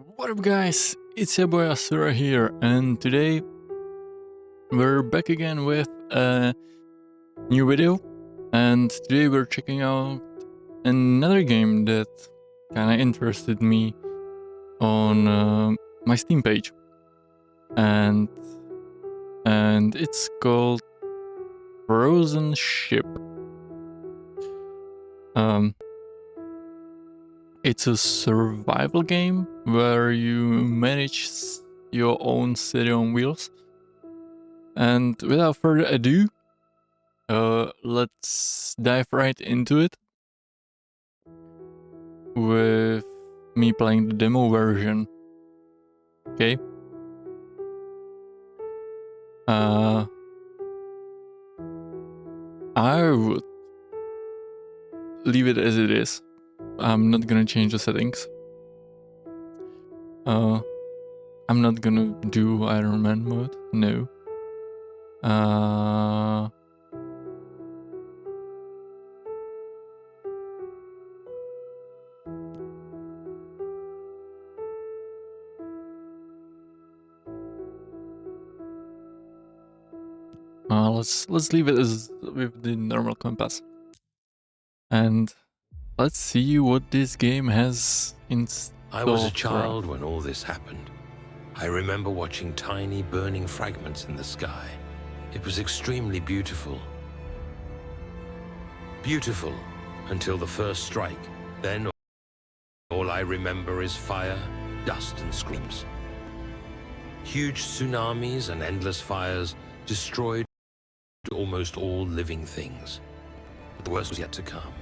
What up guys, it's your boy Asura here, and today we're back again with a new video, and today we're checking out another game that kinda interested me on my Steam page, and it's called Frozen Ship. It's a survival game where you manage your own city on wheels. And without further ado, let's dive right into it with me playing the demo version. Okay. I would leave it as it is. I'm not gonna change the settings. I'm not gonna do Iron Man mode. No. Let's leave it as with the normal compass. And let's see what this game has in store. I was a child when all this happened. I remember watching tiny burning fragments in the sky. It was extremely beautiful. Beautiful until the first strike. Then all I remember is fire, dust and screams. Huge tsunamis and endless fires destroyed almost all living things. But the worst was yet to come.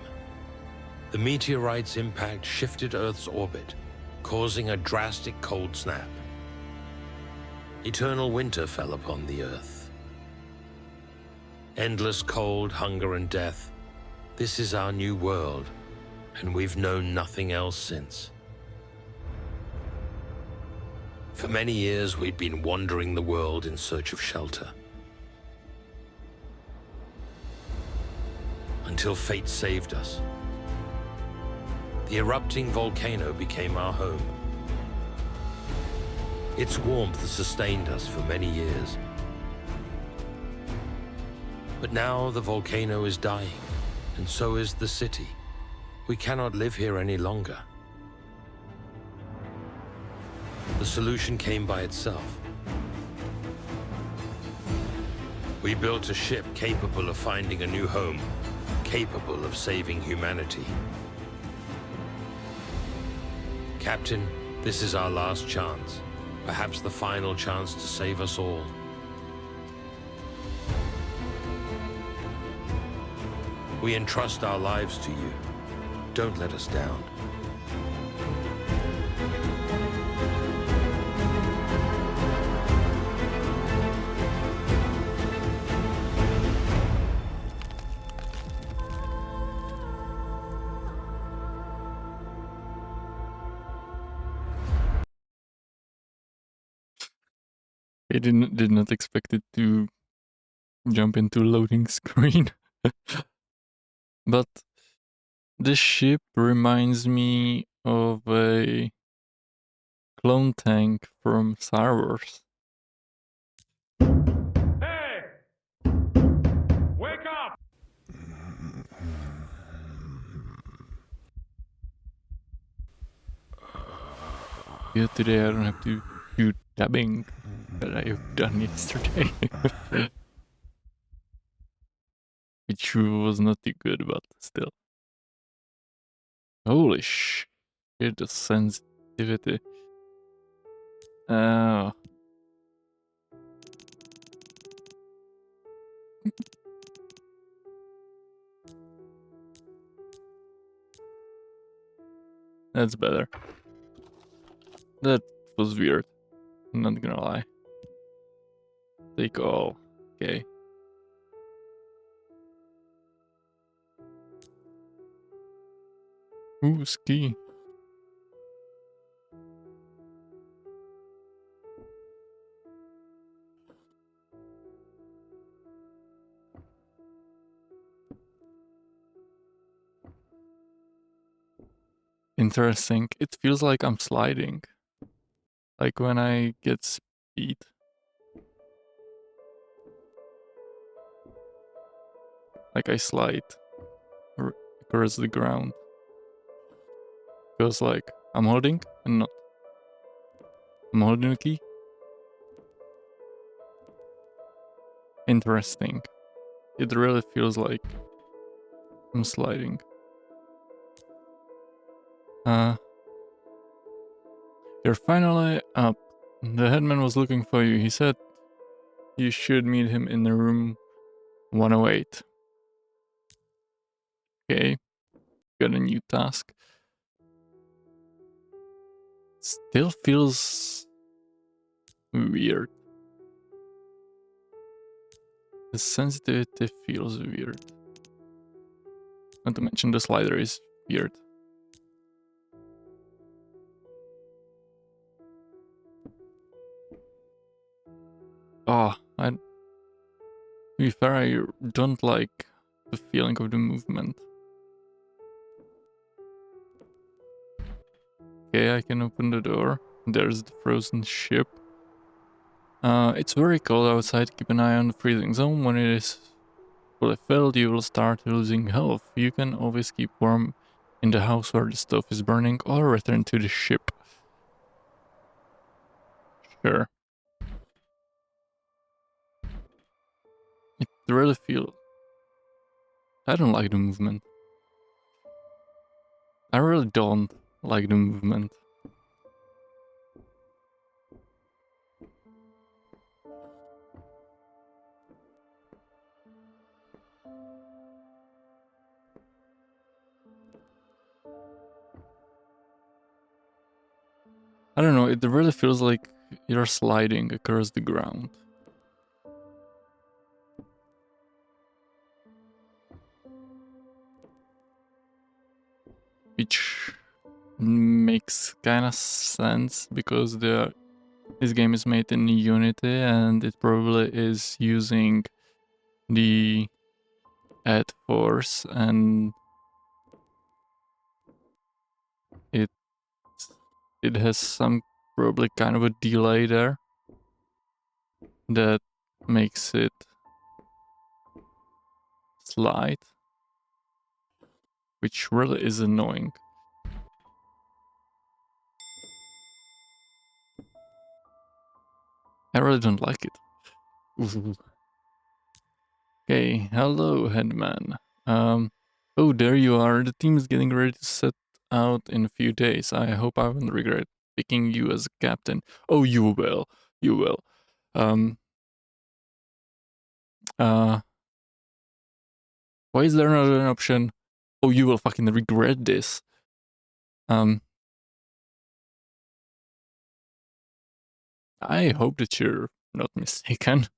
The meteorite's impact shifted Earth's orbit, causing a drastic cold snap. Eternal winter fell upon the Earth. Endless cold, hunger and death. This is our new world, and we've known nothing else since. For many years, we'd been wandering the world in search of shelter. Until fate saved us. The erupting volcano became our home. Its warmth sustained us for many years. But now the volcano is dying, and so is the city. We cannot live here any longer. The solution came by itself. We built a ship capable of finding a new home, capable of saving humanity. Captain, this is our last chance, perhaps the final chance to save us all. We entrust our lives to you. Don't let us down. I did not expect it to jump into loading screen. But this ship reminds me of a clone tank from Star Wars. Hey! Wake up! Good, today I don't have to do dubbing that I've done yesterday. Which was not too good, but still. Holy shit, the sensitivity. Oh. That's better. That was weird. I'm not gonna lie. Take all. Okay. Ooh, ski. Interesting. It feels like I'm sliding. Like when I get speed. Like I slide across the ground. Feels like I'm holding and not. I'm holding the key. Interesting. It really feels like I'm sliding. You're finally up. The headman was looking for you. He said you should meet him in the room 108. Okay, got a new task. Still feels weird. The sensitivity feels weird. Not to mention the slider is weird. Oh, to be fair, I don't like the feeling of the movement. Okay, I can open the door. There's the frozen ship. It's very cold outside. Keep an eye on the freezing zone. When it is fully filled, you will start losing health. You can always keep warm in the house where the stove is burning or return to the ship. Sure. It really feels... I don't like the movement. I really don't like the movement. I don't know, it really feels like you're sliding across the ground. Which makes kind of sense because this game is made in Unity and it probably is using the add force and it has some probably kind of a delay there that makes it slide, which really is annoying. I really don't like it. Ooh. Okay, hello, headman. Oh, there you are. The team is getting ready to set out in a few days. I hope I won't regret picking you as a captain. Oh, you will. You will. Um, uh, why is there not an option? Oh, you will fucking regret this. I hope that you're not mistaken.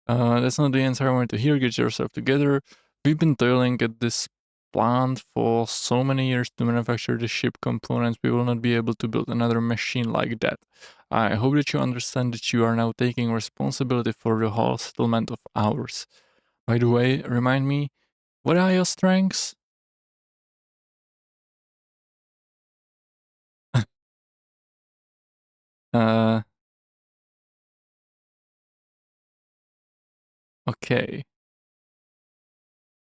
That's not the answer I wanted to hear. Get yourself together. We've been toiling at this plant for so many years to manufacture the ship components. We will not be able to build another machine like that. I hope that you understand that you are now taking responsibility for the whole settlement of ours. By the way, remind me, what are your strengths? uh, okay.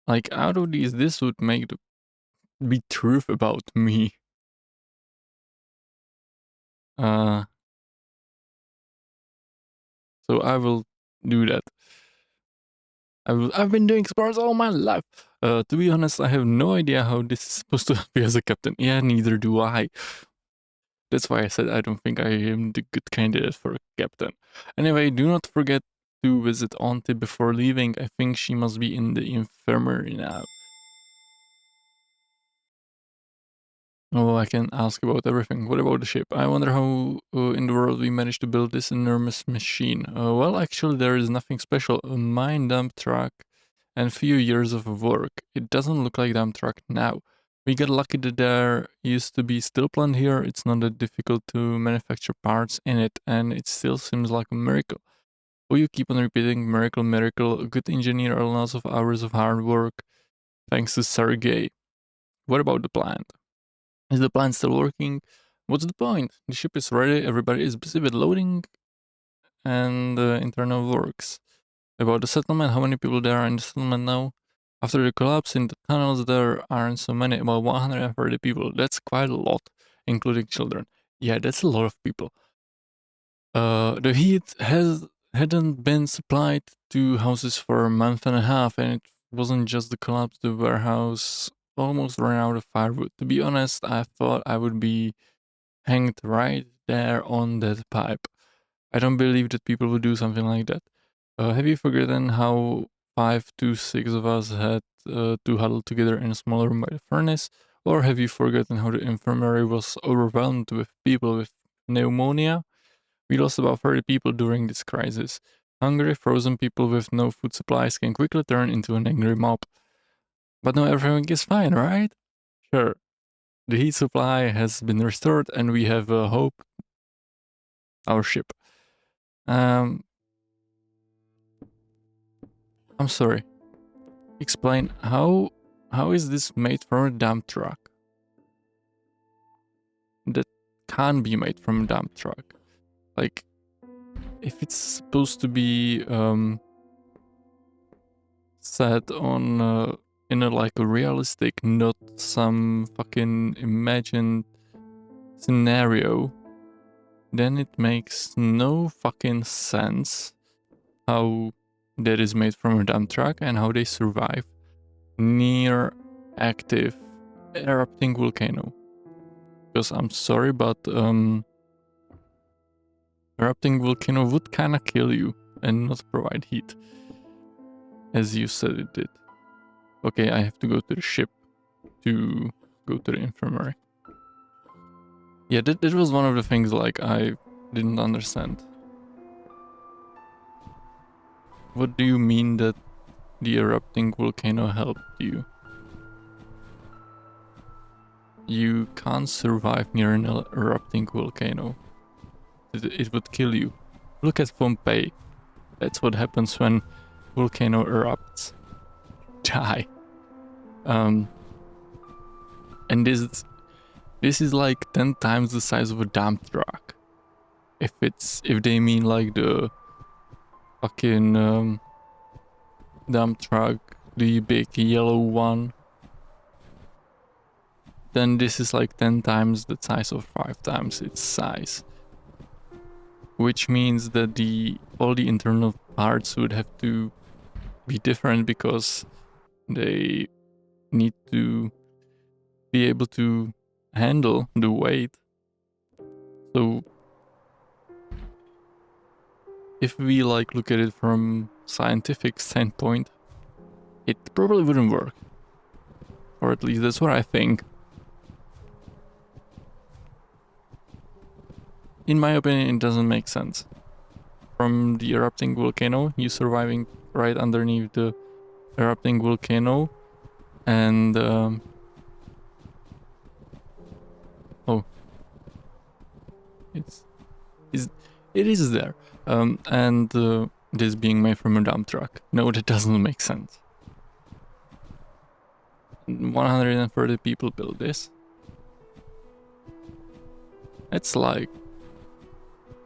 Like, out of these, this would make the be truth about me. Uh, so I will do that. I've been doing sports all my life. To be honest, I have no idea how this is supposed to be as a captain. Yeah, neither do I. That's why I said I don't think I am the good candidate for a captain. Anyway, do not forget to visit Auntie before leaving. I think she must be in the infirmary now. Oh, I can ask about everything. What about the ship? I wonder how in the world we managed to build this enormous machine. Well, actually, there is nothing special. A mine dump truck and few years of work. It doesn't look like dump truck now. We got lucky that there used to be steel plant here. It's not that difficult to manufacture parts in it, and it still seems like a miracle. Oh, you keep on repeating miracle, miracle. A good engineer or lots of hours of hard work, thanks to Sergey. What about the plant? Is the plan still working? What's the point? The ship is ready, everybody is busy with loading and internal works. About the settlement, how many people there are in the settlement now? After the collapse in the tunnels, there aren't so many, about 130 people. That's quite a lot, including children. Yeah, that's a lot of people. The heat hadn't been supplied to houses for a month and a half, and it wasn't just the collapse. The warehouse almost ran out of firewood. To be honest, I thought I would be hanged right there on that pipe. I don't believe that people would do something like that. Have you forgotten how 5 to 6 of us had to huddle together in a small room by the furnace? Or have you forgotten how the infirmary was overwhelmed with people with pneumonia? We lost about 30 people during this crisis. Hungry, frozen people with no food supplies can quickly turn into an angry mob. But now everything is fine, right? Sure. The heat supply has been restored and we have hope. Our ship. I'm sorry. Explain how is this made from a dump truck? That can't be made from a dump truck. Like, if it's supposed to be set on in a like a realistic, not some fucking imagined scenario, then it makes no fucking sense how that is made from a dump truck and how they survive near active erupting volcano. Because I'm sorry, but erupting volcano would kinda kill you and not provide heat, as you said it did. Okay, I have to go to the ship to go to the infirmary. Yeah, that was one of the things like I didn't understand. What do you mean that the erupting volcano helped you? You can't survive near an erupting volcano. It would kill you. Look at Pompeii. That's what happens when volcano erupts. Die. And this is like 10 times the size of a dump truck. If they mean like the fucking dump truck, the big yellow one, then this is like 10 times the size or 5 times its size. Which means that all the internal parts would have to be different because they need to be able to handle the weight. So if we like look at it from scientific standpoint, it probably wouldn't work. Or at least that's what I think. In my opinion, it doesn't make sense. From the erupting volcano, you surviving right underneath the erupting volcano, and oh, it is there, and this being made from a dump truck. No, that doesn't make sense. 130 people built this. It's like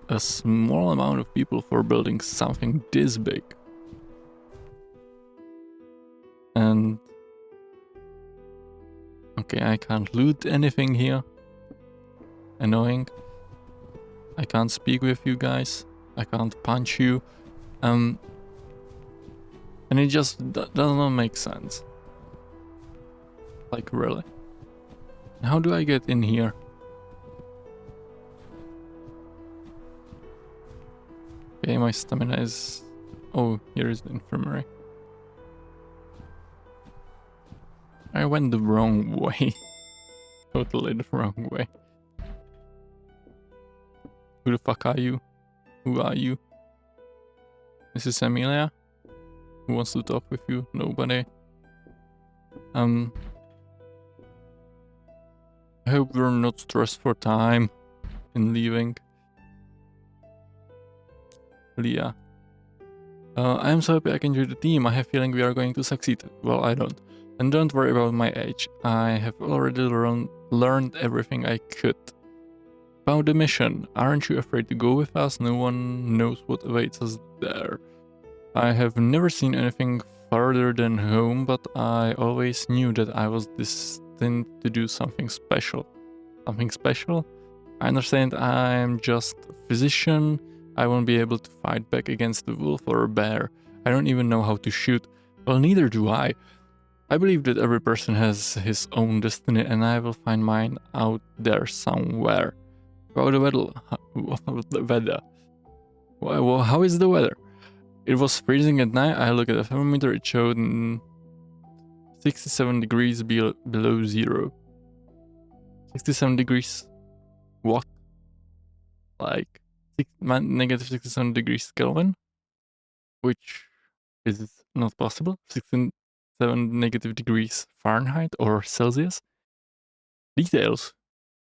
a small amount of people for building something this big. And okay, I can't loot anything here. Annoying. I can't speak with you guys. I can't punch you. And it just does not make sense. Like, really. How do I get in here? Okay, my stamina is... Oh, here is the infirmary. I went the wrong way. Totally the wrong way. Who the fuck are you? Who are you? This is Amelia? Who wants to talk with you? Nobody. I hope you're not stressed for time in leaving. Leah. I am so happy I can join the team. I have a feeling we are going to succeed. Well, I don't. And don't worry about my age. I have already learned everything I could. About the mission, aren't you afraid to go with us? No one knows what awaits us there. I have never seen anything farther than home, but I always knew that I was destined to do something special. Something special? I understand I'm just a physician. I won't be able to fight back against a wolf or a bear. I don't even know how to shoot. Well, neither do I. I believe that every person has his own destiny, and I will find mine out there somewhere. About the weather. The weather. Well, how is the weather? It was freezing at night. I looked at the thermometer. It showed 67 degrees below zero. 67 degrees. What? Like negative 67 degrees Kelvin? Which is not possible. 67 negative degrees Fahrenheit or Celsius. Details,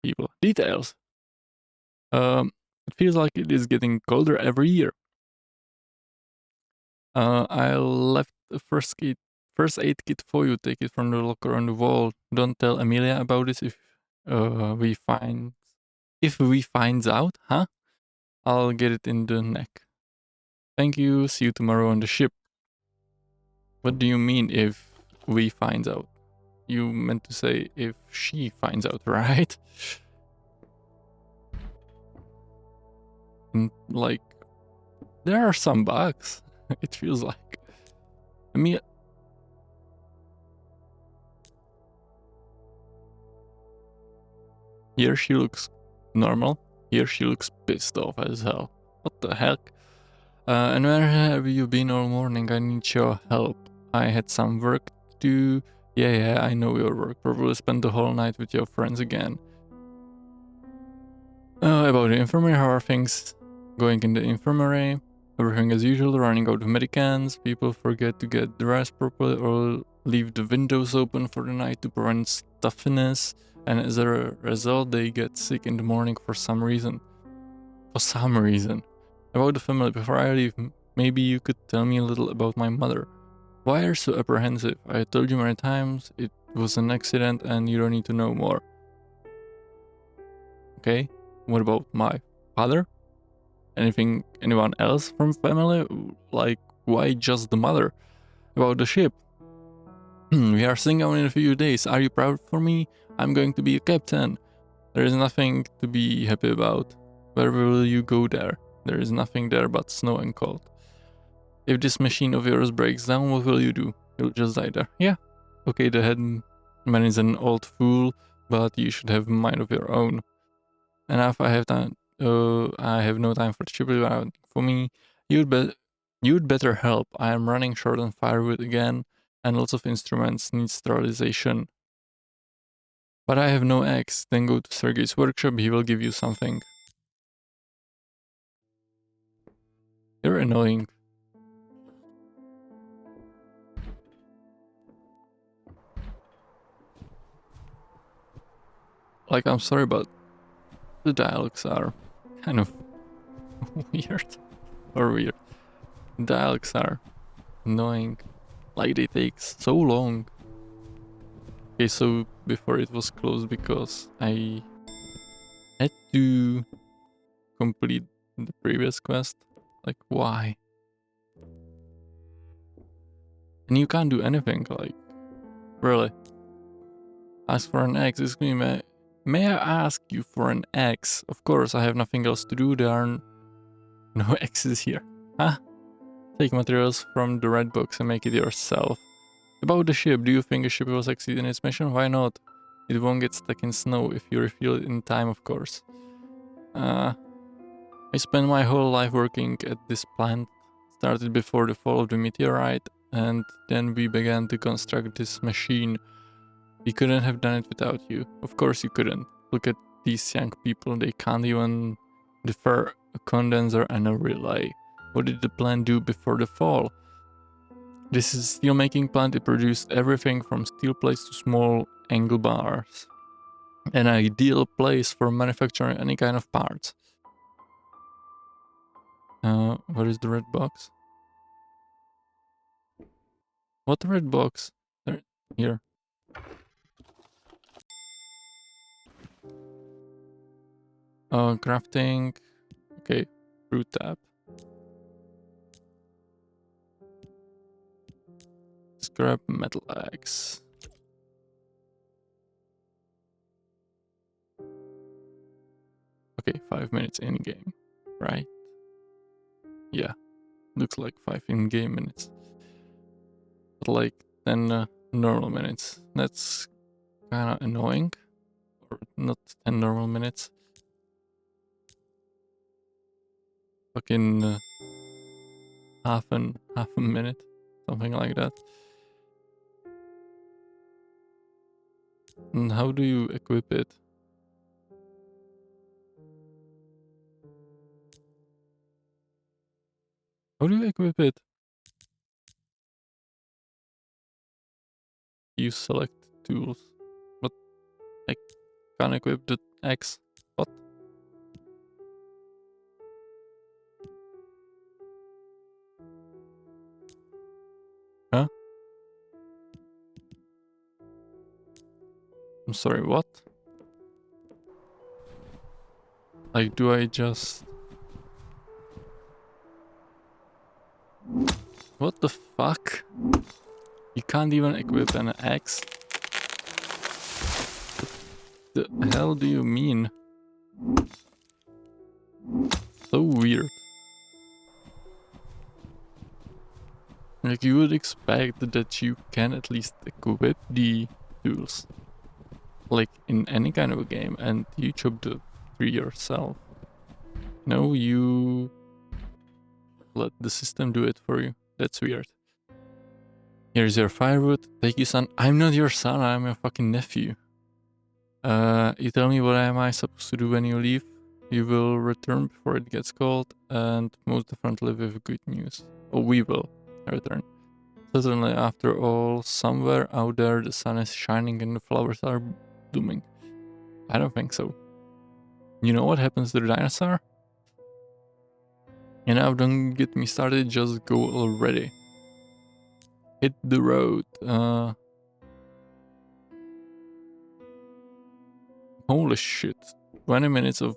people. Details. It feels like it is getting colder every year. I left the first aid kit for you. Take it from the locker on the wall. Don't tell Amelia about this if we finds out, huh? I'll get it in the neck. Thank you. See you tomorrow on the ship. What do you mean if we finds out? You meant to say if she finds out, right? And like, there are some bugs. It feels like. I mean, here she looks normal. Here she looks pissed off as hell. What the heck? And where have you been all morning? I need your help. I had some work to do. Yeah, I know your work. Probably spend the whole night with your friends again. About the infirmary, how are things going in the infirmary? Everything as usual, running out of medicines. People forget to get dressed properly or leave the windows open for the night to prevent stuffiness. And as a result, they get sick in the morning for some reason. For some reason. About the family, before I leave, maybe you could tell me a little about my mother. Why are you so apprehensive? I told you many times it was an accident and you don't need to know more. Okay, what about my father? Anyone else from family? Like, why just the mother? About the ship? We are sailing out in a few days. Are you proud for me? I'm going to be a captain. There is nothing to be happy about. Where will you go there? There is nothing there but snow and cold. If this machine of yours breaks down, what will you do? You'll just die there. Yeah. Okay, the headman is an old fool, but you should have a mind of your own. Enough, I have time. I have no time for stupid around. For me, you'd better help. I am running short on firewood again, and lots of instruments need sterilization. But I have no axe. Then go to Sergei's workshop. He will give you something. You're annoying. Like, I'm sorry, but the dialogues are kind of weird. Or weird. Dialogues are annoying. Like, they take so long. Okay, so before it was closed because I had to complete the previous quest. Like, why? And you can't do anything, like, really. Ask for an X. Excuse me, may I ask you for an X? Of course, I have nothing else to do. There are no X's here. Huh? Take materials from the red box and make it yourself. About the ship, do you think a ship will succeed in its mission? Why not? It won't get stuck in snow if you refuel it in time, of course. I spent my whole life working at this plant. Started before the fall of the meteorite, and then we began to construct this machine. We couldn't have done it without you. Of course you couldn't. Look at these young people, they can't even defer a condenser and a relay. What did the plant do before the fall? This is a steelmaking plant. It produced everything from steel plates to small angle bars. An ideal place for manufacturing any kind of parts. What is the red box? What red box? There, here. Crafting. Okay, fruit tab. Scrap metal axe. Okay, 5 minutes in game, right? Yeah, looks like 5 in game minutes. But like 10 normal minutes. That's kind of annoying. Or not 10 normal minutes. Fucking half a minute, something like that. And how do you equip it? How do you equip it? You select tools, but I can't equip the axe. What? Huh? I'm sorry, what? Like, do I just... What the fuck? You can't even equip an axe? The hell do you mean? So weird. Like, you would expect that you can at least equip the tools. Like, in any kind of a game, and you chop the tree yourself. No, you... let the system do it for you. That's weird. Here's your firewood. Take you, son. I'm not your son, I'm your fucking nephew. You tell me what am I supposed to do when you leave? You will return before it gets cold, and most definitely with good news. Oh, we will return. Certainly, after all, somewhere out there the sun is shining and the flowers are blooming. I don't think so. You know what happens to the dinosaur? You know, don't get me started, just go already. Hit the road. Holy shit. 20 minutes of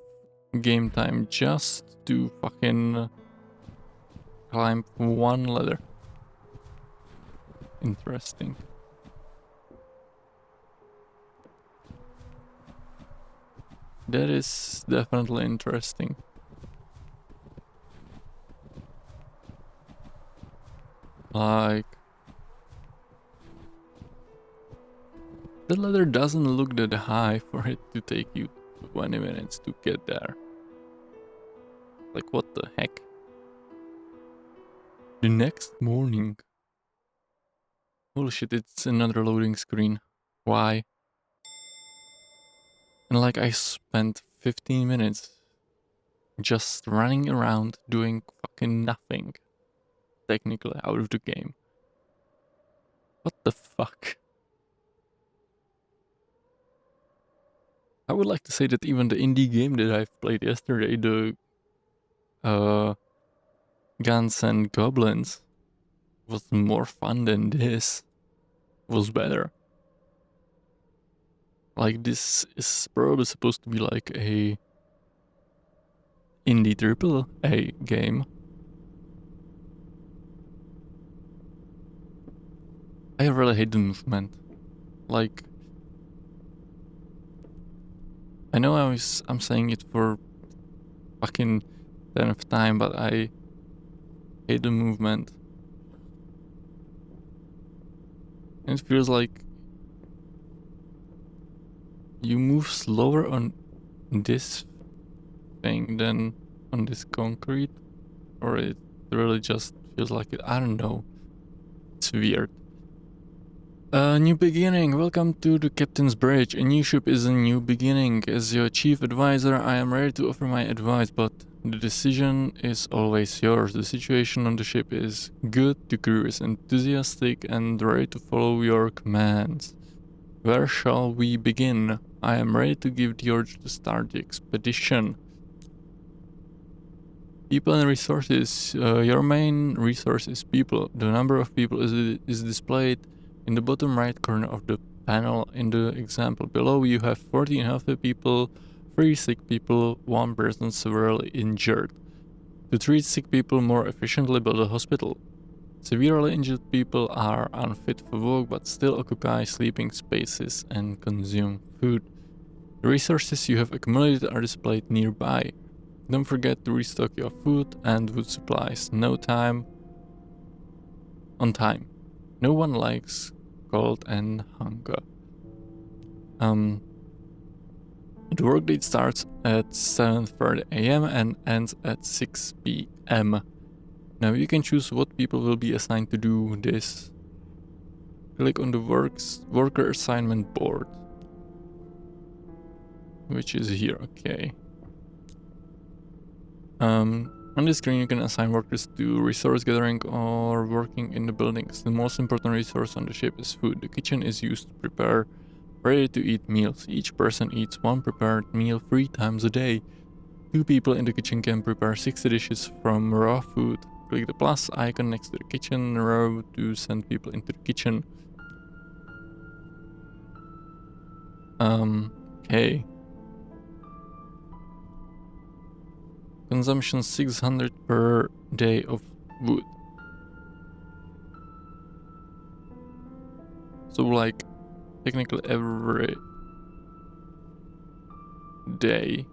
game time just to fucking climb one ladder. Interesting. That is definitely interesting. Like... the ladder doesn't look that high for it to take you 20 minutes to get there. Like, what the heck? The next morning. Holy shit, it's another loading screen. Why? And like, I spent 15 minutes just running around doing fucking nothing. Technically out of the game. What the fuck? I would like to say that even the indie game that I've played yesterday, the Guns and Goblins, was more fun than this. Was better. Like, this is probably supposed to be like a indie triple A game. I really hate the movement. Like, I know I'm saying it for fucking 10th time, but I hate the movement. And it feels like you move slower on this thing than on this concrete, or it really just feels like it. I don't know. It's weird. New beginning. Welcome to the Captain's Bridge. A new ship is a new beginning. As your chief advisor, I am ready to offer my advice, but the decision is always yours. The situation on the ship is good, the crew is enthusiastic and ready to follow your commands. Where shall we begin? I am ready to give the order to start the expedition. People and resources. Your main resource is people. The number of people is displayed in the bottom right corner of the panel in the example. Below you have 14 healthy people, 3 sick people, 1 person severely injured. To treat sick people more efficiently, build a hospital. Severely injured people are unfit for work but still occupy sleeping spaces and consume food. The resources you have accumulated are displayed nearby. Don't forget to restock your food and wood supplies. On time. No one likes cold and hunger. The workday starts at 7:30 AM and ends at 6 PM. Now you can choose what people will be assigned to do this. Click on the worker assignment board, which is here, okay. On the screen you can assign workers to resource gathering or working in the buildings. The most important resource on the ship is food. The kitchen is used to prepare ready-to-eat meals. Each person eats 1 prepared meal 3 times a day. 2 people in the kitchen can prepare 60 dishes from raw food. Click the plus icon next to the kitchen row to send people into the kitchen. Okay. Consumption 600 per day of wood. So like technically every day.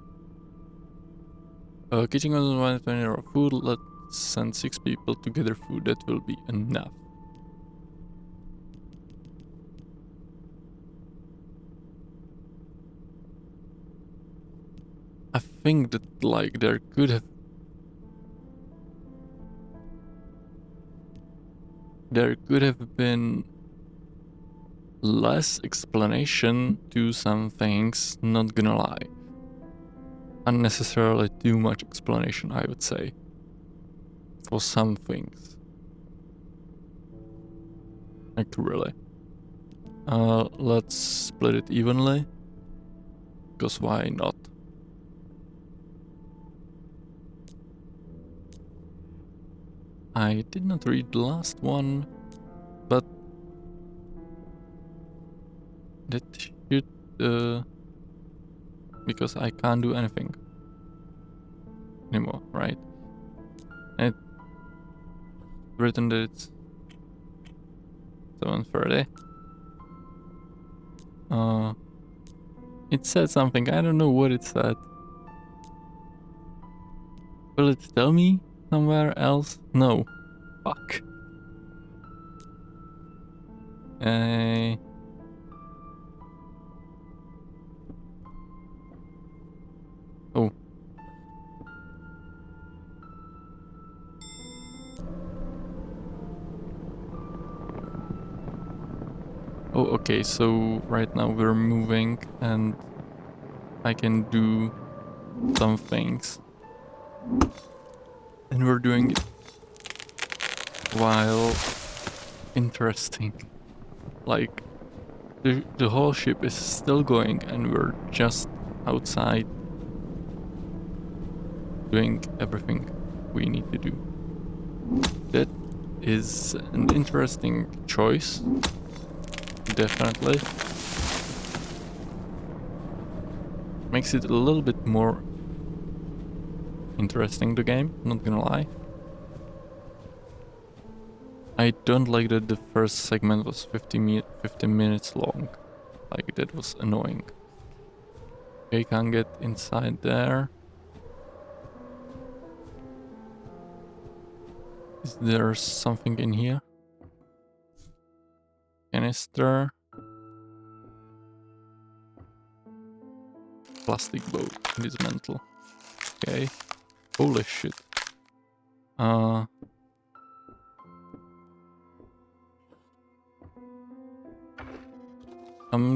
Kitchen consumes 20 of food. Let's send 6 people to gather food. That will be enough. I think that like there could have been less explanation to some things, not gonna lie. Unnecessarily too much explanation, I would say. For some things. Like really. Let's split it evenly. Because why not? I did not read the last one, but that should, because I can't do anything anymore, right? And it written that it's 7:30. It said something, I don't know what it said. Will it tell me somewhere else? No. Fuck. Oh. Oh, okay, so right now we're moving and I can do some things. And we're doing it while interesting. Like, the whole ship is still going and we're just outside doing everything we need to do. That is an interesting choice. Definitely. Makes it a little bit more interesting, the game, not gonna lie. I don't like that the first segment was 15 minutes long. Like, that was annoying. Okay, can't get inside there. Is there something in here? Canister. Plastic boat. Dismantle. Okay. Holy shit. I'm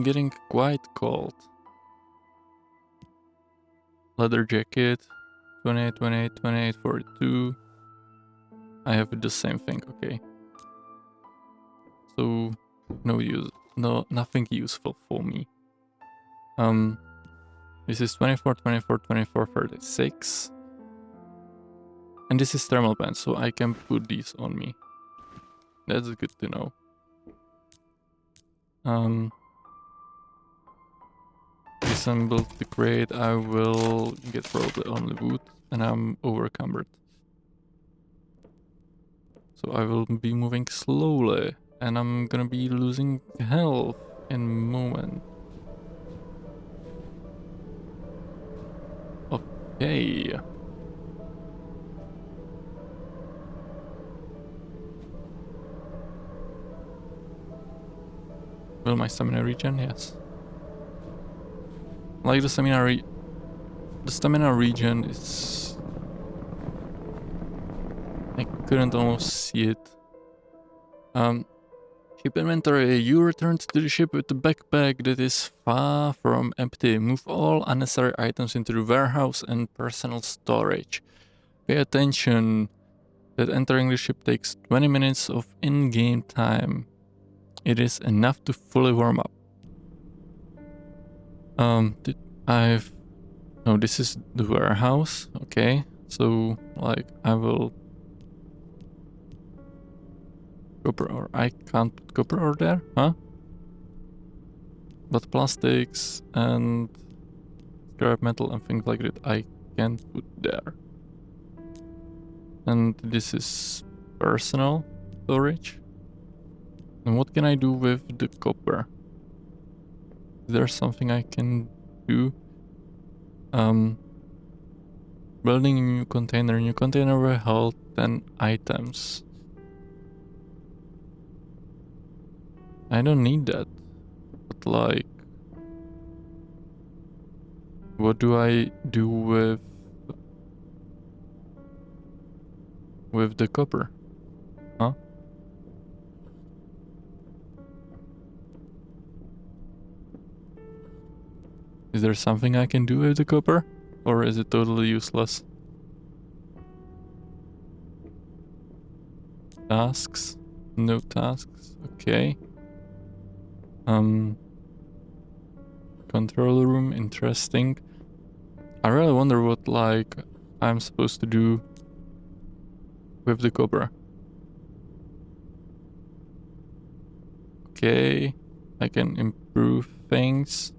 getting quite cold. Leather jacket. 28, 28, 28, 42. I have the same thing, okay. So, nothing useful for me. This is 24, 24, 24, 36. And this is thermal band, so I can put these on me. That's good to know. This disassemble the crate, I will get probably only wood, and I'm overcumbered. So I will be moving slowly, and I'm gonna be losing health in a moment. Okay. Will my stamina regen? Yes. Like the stamina regen is... I couldn't almost see it. Ship inventory. You returned to the ship with the backpack that is far from empty. Move all unnecessary items into the warehouse and personal storage. Pay attention that entering the ship takes 20 minutes of in-game time. It is enough to fully warm up. No, this is the warehouse. Okay, so like I will copper ore. I can't put copper ore there, huh? But plastics and scrap metal and things like that I can put there. And this is personal storage. And what can I do with the copper? Is there something I can do? Building a new container. New container will hold 10 items. I don't need that. But like... what do I do with the copper? Huh? Is there something I can do with the copper? Or is it totally useless? Tasks? No tasks. Okay. Control room, interesting. I really wonder what like I'm supposed to do with the copper. Okay. I can improve things.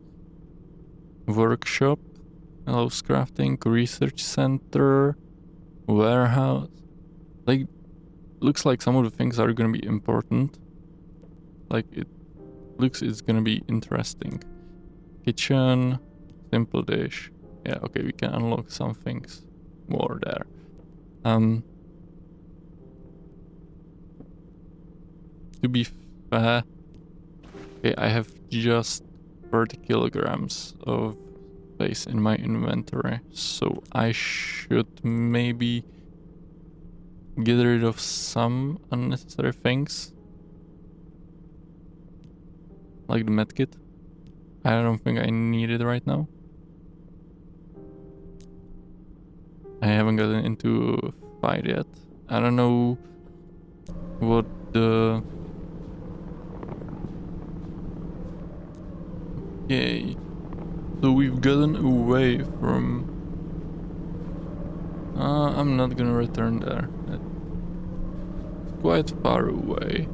Workshop. Allows crafting. Research center. Warehouse. Like, looks like some of the things are gonna be important. Like, it looks it's gonna be interesting. Kitchen. Simple dish. Yeah, okay, we can unlock some things more there. To be fair, okay, I have just 30 kilograms of space in my inventory, so I should maybe get rid of some unnecessary things. Like the medkit. I don't think I need it right now. I haven't gotten into a fight yet. I don't know what the... Okay. So we've gotten away from... I'm not gonna return there. It's quite far away.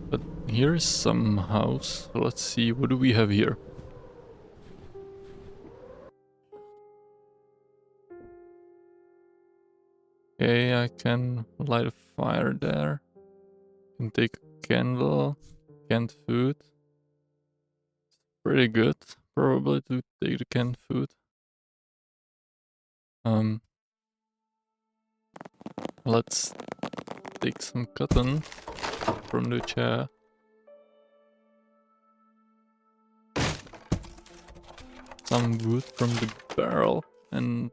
But here's some house. Let's see, what do we have here? Okay, I can light a fire there. Can take a candle, canned food. Pretty good, probably, to take the canned food. Let's take some cotton from the chair. Some wood from the barrel, and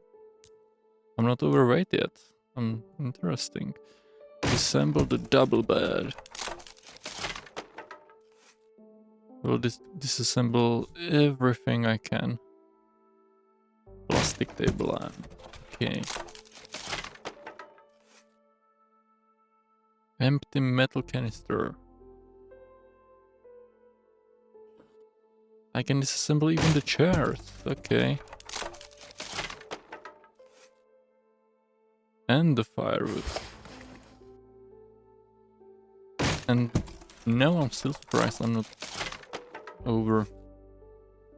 I'm not overweight yet. Interesting. Disassemble the double bed. We'll disassemble everything I can. Plastic table lamp. Okay. Empty metal canister. I can disassemble even the chairs. Okay. And the firewood. And now I'm still surprised I'm not over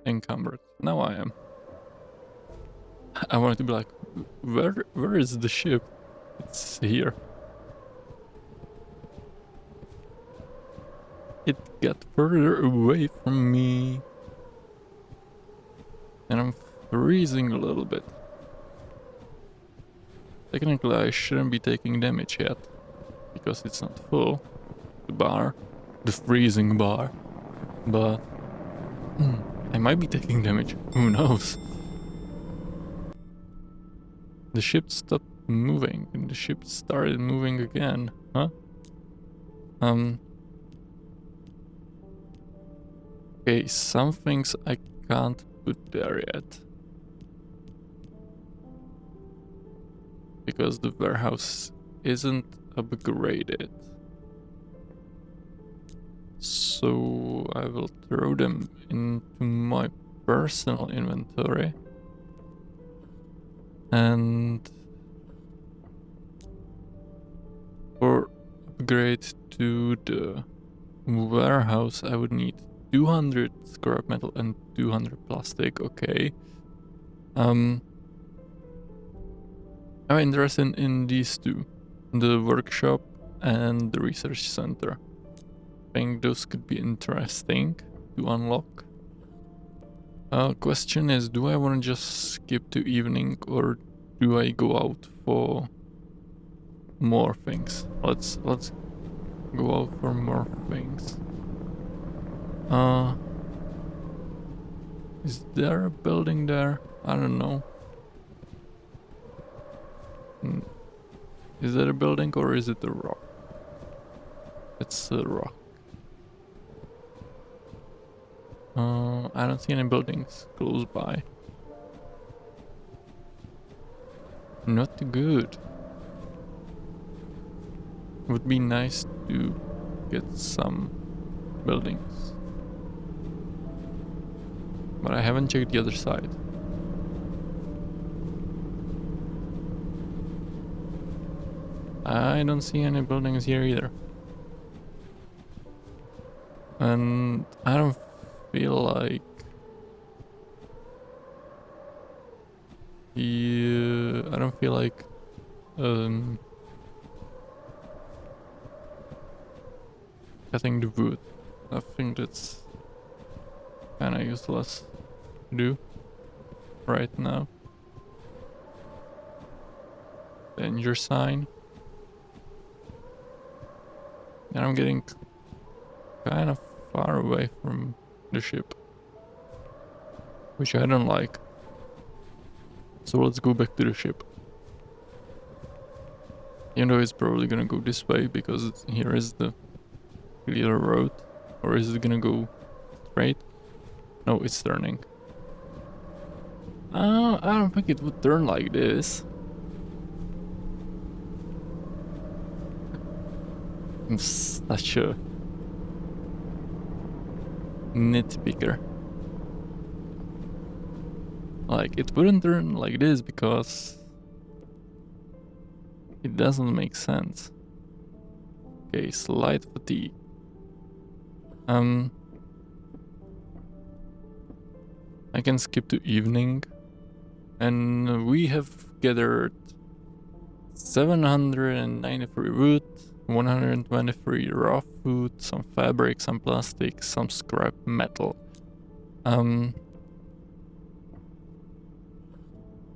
encumbered. Now I am. I wanted to be like, where is the ship? It's here. It got further away from me. And I'm freezing a little bit. Technically I shouldn't be taking damage yet, because it's not full. The bar. The freezing bar. But I might be taking damage. Who knows? The ship stopped moving and the ship started moving again. Huh? Okay, some things I can't put there yet. Because the warehouse isn't upgraded. So I will throw them into my personal inventory. And for upgrade to the warehouse I would need 200 scrap metal and 200 plastic. Okay. I'm interested in these two. The workshop and the research center. I think those could be interesting to unlock. Question is, do I want to just skip to evening or do I go out for more things? Let's go out for more things. Is there a building there? I don't know. Is that a building or is it a rock? It's a rock. I don't see any buildings close by. Not good. Would be nice to get some buildings. But I haven't checked the other side. I don't see any buildings here either. And I don't feel like... Yeah, I don't feel like... cutting the wood. I think that's kinda useless to do right now. Danger sign. And I'm getting kind of far away from the ship, which I don't like. So let's go back to the ship. Even though it's probably gonna go this way because here is the clear road. Or is it gonna go straight? No, it's turning. I don't think it would turn like this. I'm such a nitpicker. Like, it wouldn't turn like this because it doesn't make sense. Okay, slight fatigue. I can skip to evening. And we have gathered 793 wood, 123 raw food, some fabric, some plastic, some scrap metal.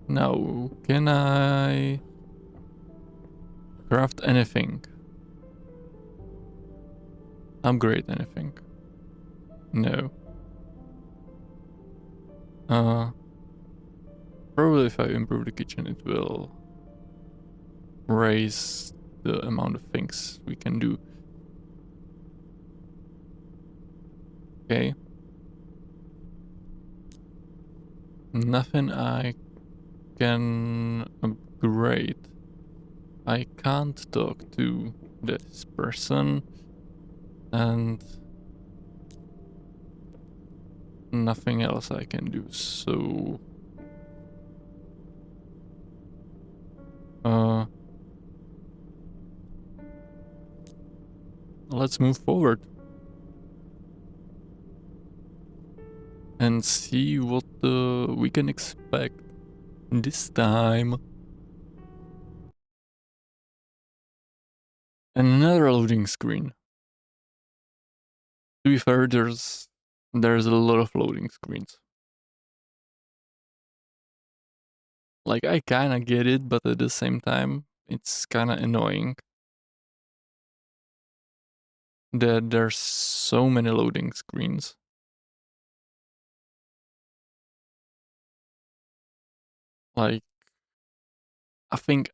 Now, can I craft anything? Upgrade anything? No. Probably if I improve the kitchen it will raise the amount of things we can do. Okay. Nothing I can upgrade. I can't talk to this person and nothing else I can do, so let's move forward. and see what we can expect this time. And another loading screen. To be fair, there's a lot of loading screens. Like, I kinda get it, but at the same time, it's kinda annoying that there's so many loading screens. Like, I think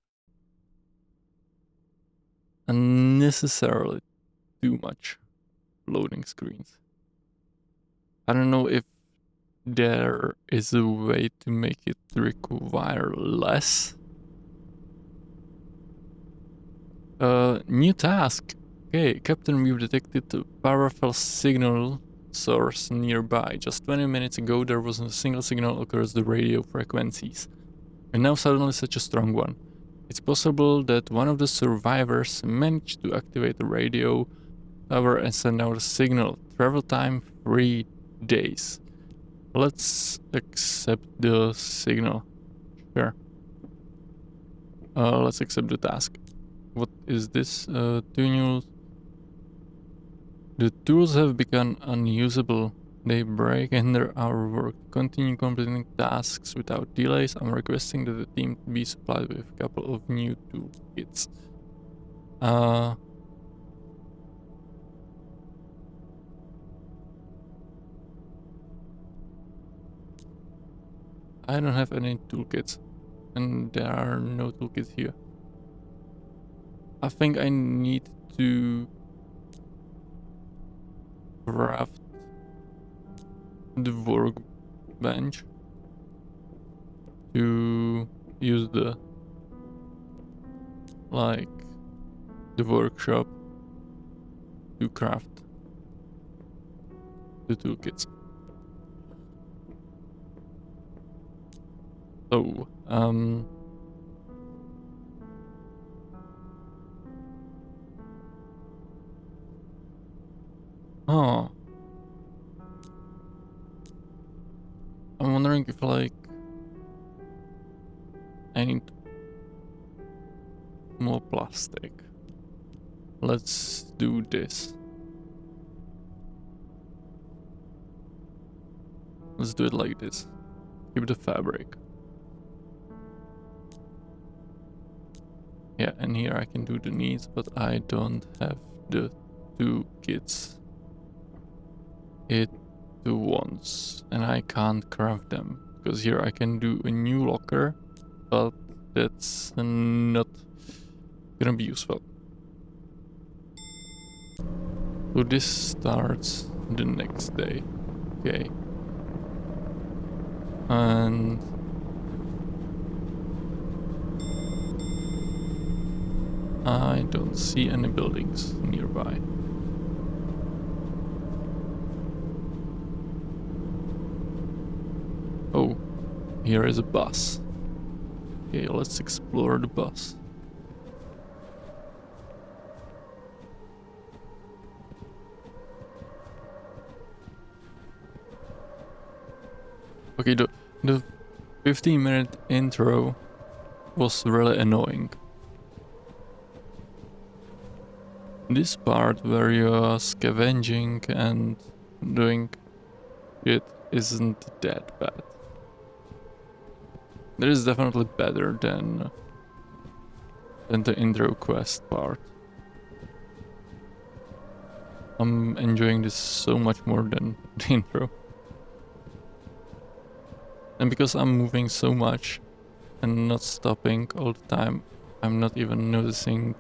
unnecessarily too much loading screens. I don't know if there is a way to make it require less. New task. Okay, Captain, we've detected a powerful signal source nearby. Just 20 minutes ago, there wasn't a single signal across the radio frequencies. And now suddenly such a strong one. It's possible that one of the survivors managed to activate the radio tower and send out a signal. Travel time 3 days. Let's accept the signal. Sure. Let's accept the task. What is this? Tunnels. The tools have become unusable. They break and hinder our work. Continue completing tasks without delays. I'm requesting that the team be supplied with a couple of new toolkits. I don't have any toolkits, and there are no toolkits here. I think I need to craft the workbench to use the workshop to craft the toolkits. So, oh, I'm wondering if like I need more plastic. Let's do this. Let's do it like this. Keep the fabric. Yeah, and here I can do the needs, but I don't have the two kits at once, and I can't craft them because here I can do a new locker, but that's not gonna be useful. So this starts the next day. Okay. And I don't see any buildings nearby. Oh, here is a bus. Okay, let's explore the bus. Okay, the 15-minute intro was really annoying. This part where you're scavenging and doing it isn't that bad. That is definitely better than the intro quest part. I'm enjoying this so much more than the intro. And because I'm moving so much and not stopping all the time, I'm not even noticing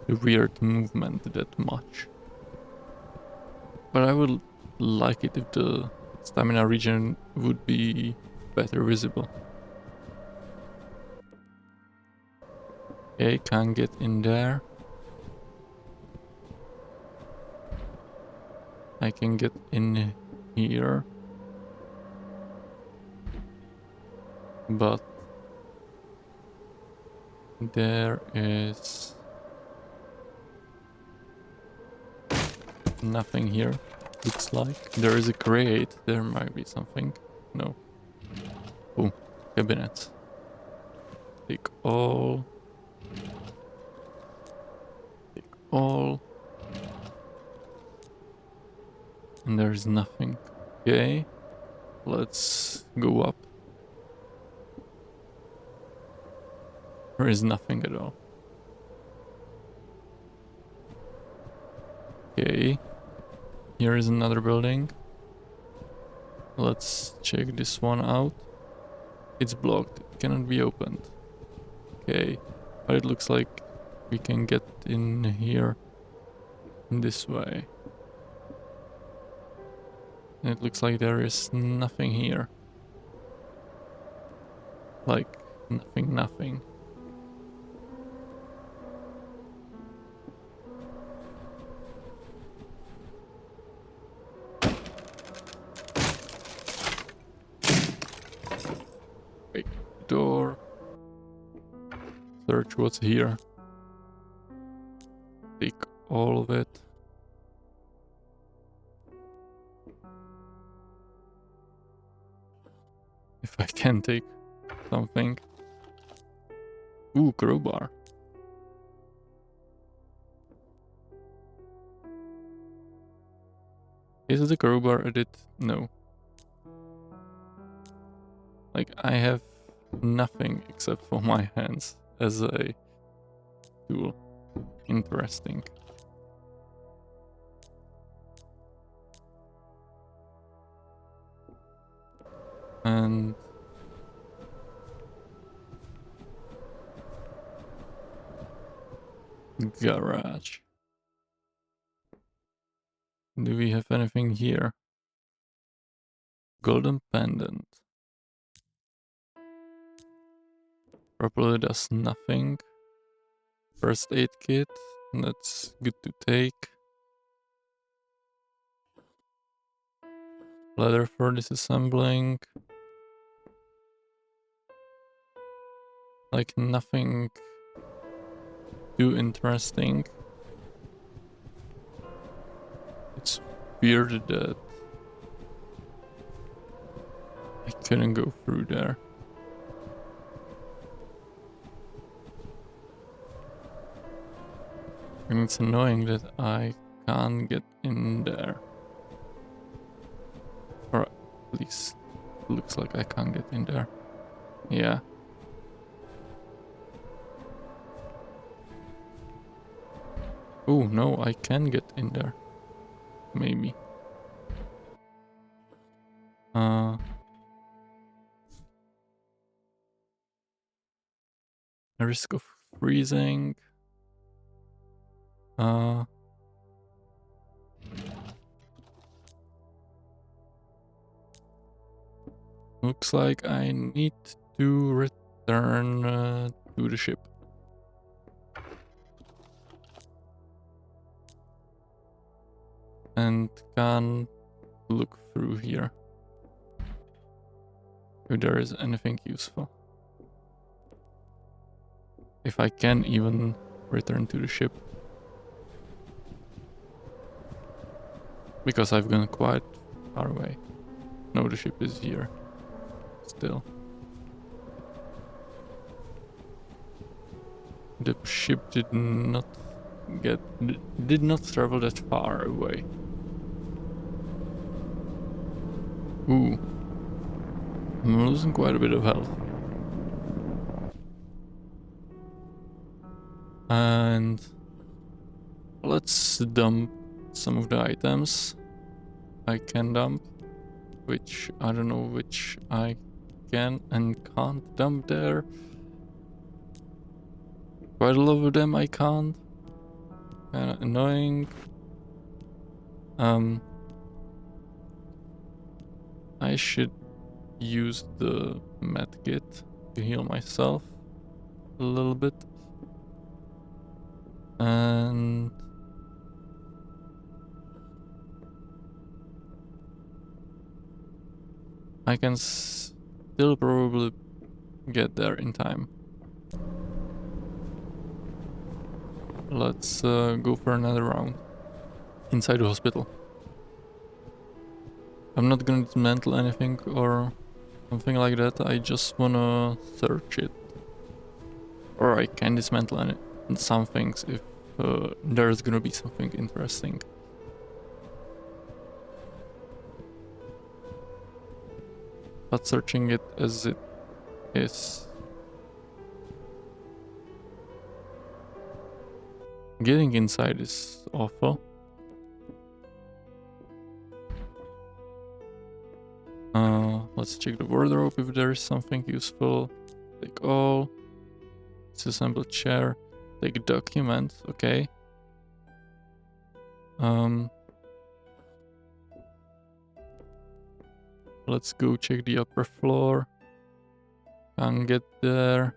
the weird movement that much. But I would like it if the stamina regen would be better visible. Okay, can't get in there. I can get in here. But there is nothing here. looks like. There is a crate. There might be something. No. Oh, cabinets. Take all. Take all. And there's nothing. Okay. Let's go up. There is nothing at all. Okay. Here is another building. Let's check this one out. It's blocked. It cannot be opened. Okay. But it looks like we can get in here this way. And it looks like there is nothing here. Like, nothing. Wait, door. Search what's here. Take all of it. If I can take something. Ooh, crowbar. Is it a crowbar edit? No. Like, I have nothing except for my hands as a tool. Interesting. And garage. Do we have anything here? Golden pendant. Probably does nothing. First aid kit. That's good to take. Leather for disassembling. Like nothing too interesting. It's weird that I couldn't go through there. And it's annoying that I can't get in there. Or at least it looks like I can't get in there. Yeah. Oh no, I can get in there. Maybe. A risk of freezing. Looks like I need to return to the ship. And can look through here if there is anything useful. If I can even return to the ship. Because I've gone quite far away. No, the ship is here. Still. The ship did not travel that far away. Ooh. I'm losing quite a bit of health. And let's dump some of the items I can dump, which I don't know which I can and can't dump there. Quite a lot of them I can't. Kinda annoying. I should use the med kit to heal myself a little bit. And I can still probably get there in time. Let's go for another round inside the hospital. I'm not gonna dismantle anything or something like that. I just wanna search it. Or I can dismantle some things if there's gonna be something interesting. But searching it as it is. Getting inside is awful. Let's check the wardrobe if there is something useful. Take all. Disassemble chair. Take documents, okay. Let's go check the upper floor. Can't get there.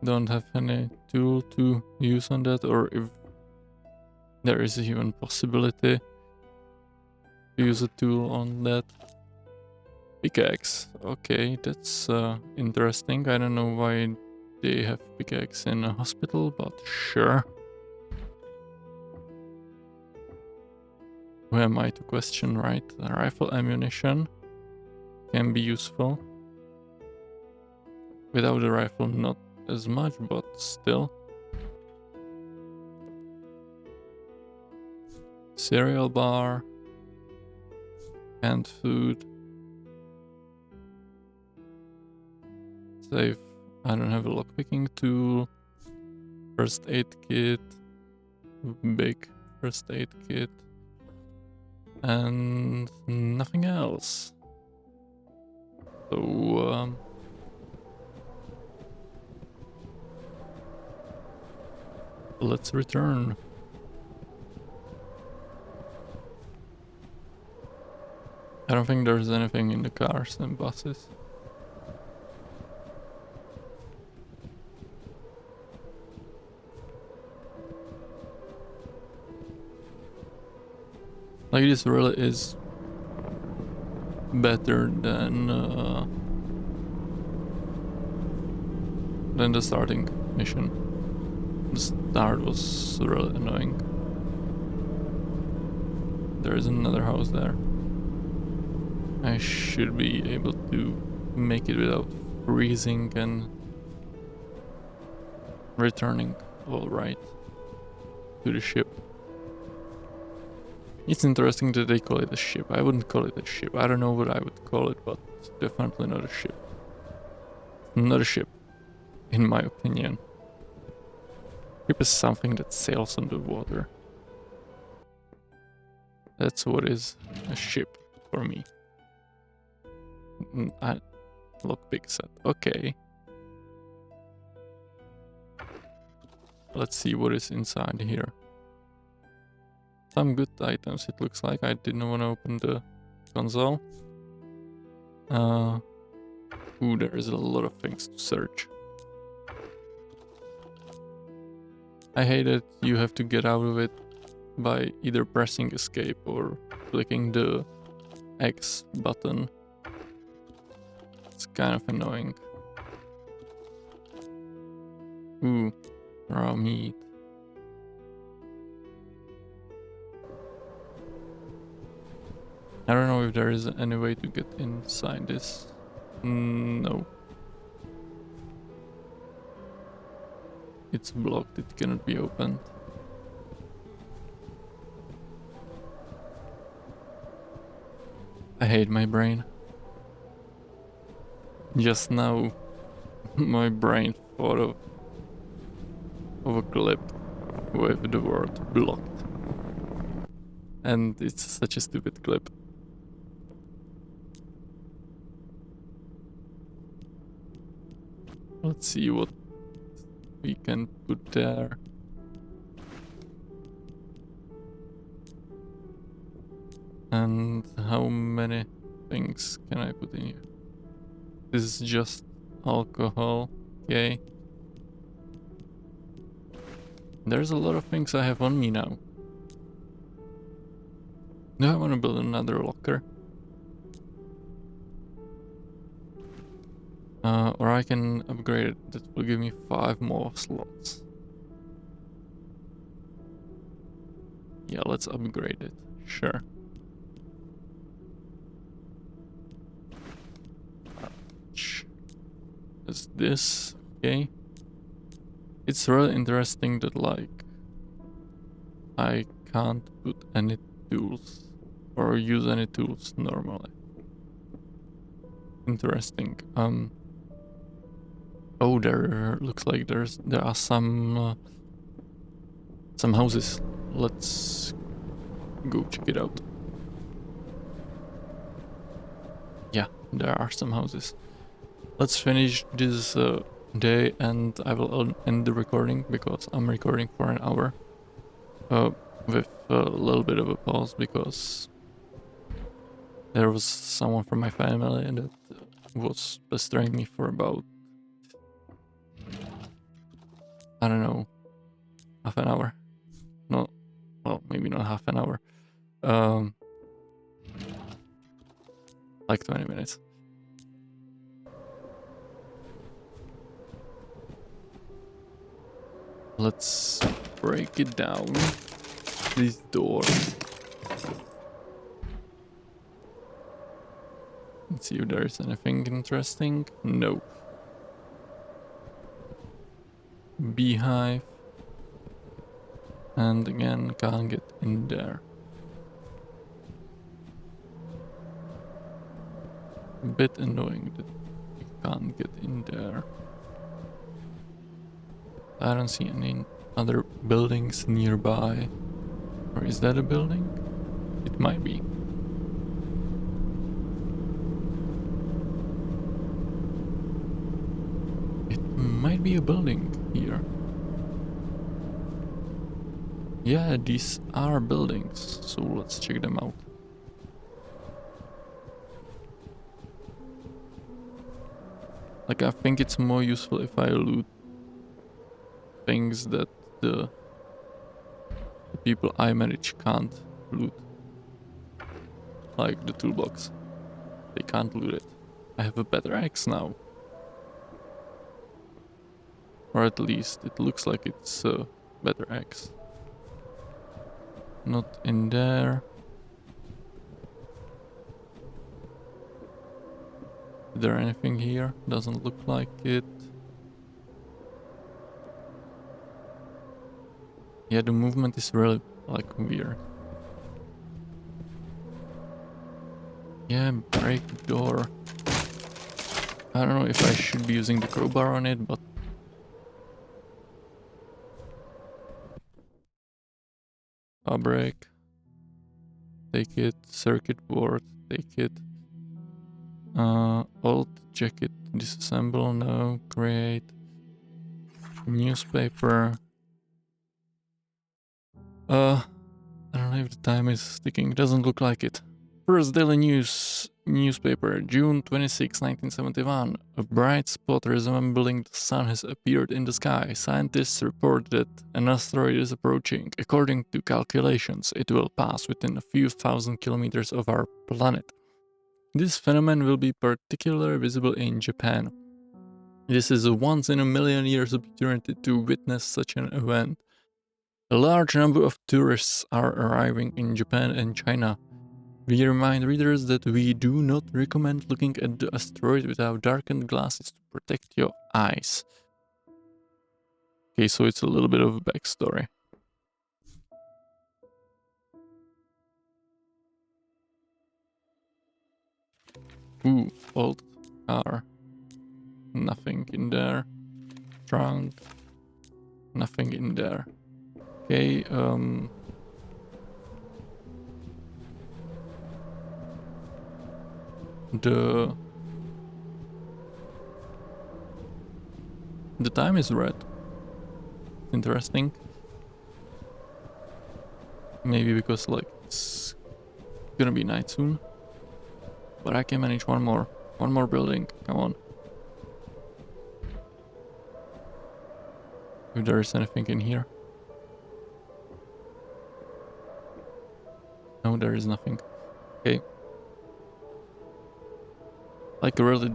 Don't have any tool to use on that, or if there is even possibility to use a tool on that. Pickaxe. Okay, that's interesting. I don't know why they have pickaxe in a hospital, but sure. Who am I to question, right? Rifle ammunition can be useful. Without the rifle, not as much, but still. Cereal bar. Canned food. Save. I don't have a lockpicking tool. First aid kit. Big first aid kit. And nothing else. So, let's return. I don't think there's anything in the cars and buses. Like, this really is better than the starting mission. The start was really annoying. There is another house there. I should be able to make it without freezing and returning all right to the ship. It's interesting that they call it a ship. I wouldn't call it a ship. I don't know what I would call it, but definitely not a ship. Not a ship, in my opinion. Ship is something that sails on the water. That's what is a ship for me. Lockpick set. Okay. Let's see what is inside here. Some good items, it looks like. I didn't want to open the console. Ooh, there is a lot of things to search. I hate that you have to get out of it by either pressing escape or clicking the X button. It's kind of annoying. Ooh, raw meat. I don't know if there is any way to get inside this. No. It's blocked, it cannot be opened. I hate my brain. Just now, my brain thought of a clip with the word blocked. And it's such a stupid clip. Let's see what we can put there. And how many things can I put in here? This is just alcohol, okay. There's a lot of things I have on me now. Do I want to build another locker? Or I can upgrade it. That will give me 5 more slots. Yeah, let's upgrade it. Sure. Is this okay? It's really interesting that like I can't put any tools or use any tools normally. Interesting. Oh, there looks like there are some houses. Let's go check it out. Yeah, there are some houses. Let's finish this day and I will end the recording because I'm recording for an hour. With a little bit of a pause because there was someone from my family and that was pestering me for about, I don't know, half an hour. No, well, maybe not half an hour. Like 20 minutes. Let's break it down. This door. Let's see if there's anything interesting. No. Beehive. And again, can't get in there. A bit annoying that you can't get in there. I don't see any other buildings nearby. Or is that a building? It might be. It might be a building here. Yeah, these are buildings, so let's check them out. Like, I think it's more useful if I loot things that the people I manage can't loot. Like the toolbox. They can't loot it. I have a better axe now. Or at least it looks like it's a better axe. Not in there. Is there anything here? Doesn't look like it. Yeah, the movement is really like weird. Yeah, break the door. I don't know if I should be using the crowbar on it, but fabric. Take it. Circuit board. Take it. Alt jacket. Disassemble. No. Create. Newspaper. I don't know if the time is ticking. Doesn't look like it. First daily newspaper, June 26, 1971. A bright spot resembling the sun has appeared in the sky. Scientists report that an asteroid is approaching. According to calculations, it will pass within a few thousand kilometers of our planet. This phenomenon will be particularly visible in Japan. This is a once-in-a-million-years opportunity to witness such an event. A large number of tourists are arriving in Japan and China. We remind readers that we do not recommend looking at the asteroid without darkened glasses to protect your eyes. Okay, so it's a little bit of a backstory. Ooh, old car. Nothing in there. Trunk. Nothing in there. Okay, the time is red. Interesting. Maybe because like it's gonna be night soon. But I can manage one more building. Come on. If there is anything in here. No, there is nothing. Okay. Like really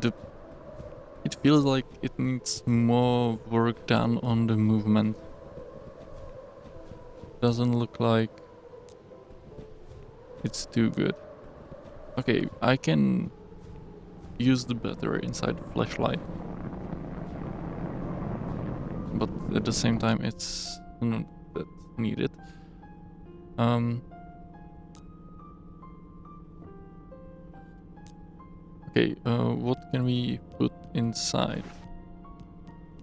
it feels like it needs more work done on the movement. Doesn't look like It's too good. Okay, I can use the battery inside the flashlight. But at the same time, it's not that needed. Okay, what can we put inside?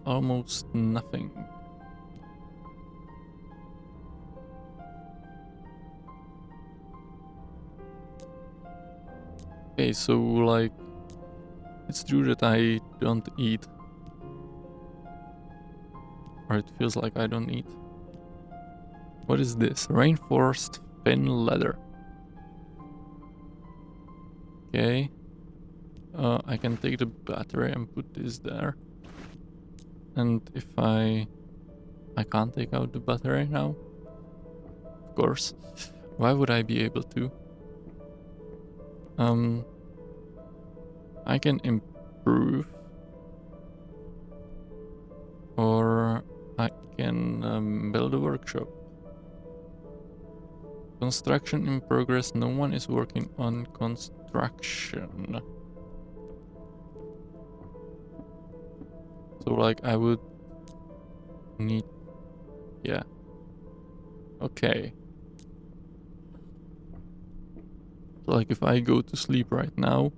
Almost nothing. Okay, so like, it's true that I don't eat. Or it feels like I don't eat. What is this? Reinforced thin leather. Okay. I can take the battery and put this there. And if I can't take out the battery now. Of course. Why would I be able to? I can improve. Or I can build a workshop. Construction in progress. No one is working on construction. So like I would need... Yeah. Okay. So like if I go to sleep right now,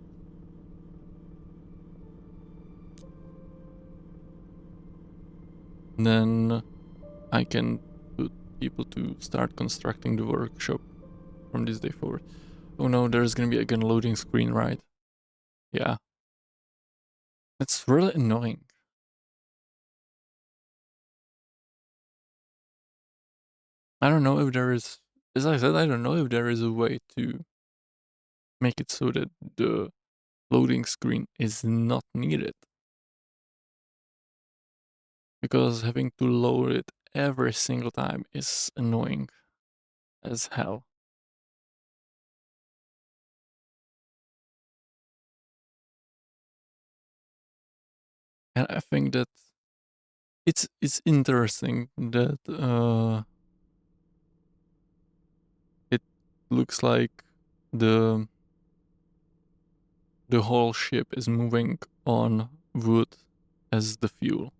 then I can put people to start constructing the workshop from this day forward. Oh no, there's gonna be again a loading screen, right? Yeah. It's really annoying. I don't know if there is... As I said, I don't know if there is a way to make it so that the loading screen is not needed. Because having to load it every single time is annoying as hell. And I think that it's interesting that it looks like the whole ship is moving on wood as the fuel.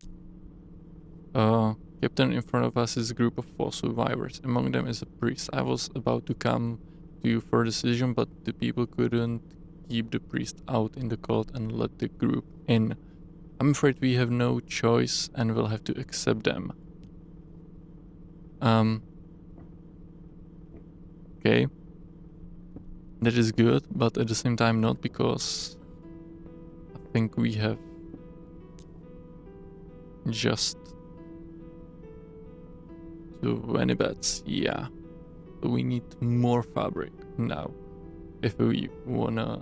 Captain, in front of us is a group of 4 survivors. Among them is a priest. I was about to come to you for a decision, but the people couldn't keep the priest out in the cold and let the group in. I'm afraid we have no choice and we'll have to accept them. Okay. That is good, but at the same time not, because I think we have just too many beds. Yeah. So we need more fabric now if we wanna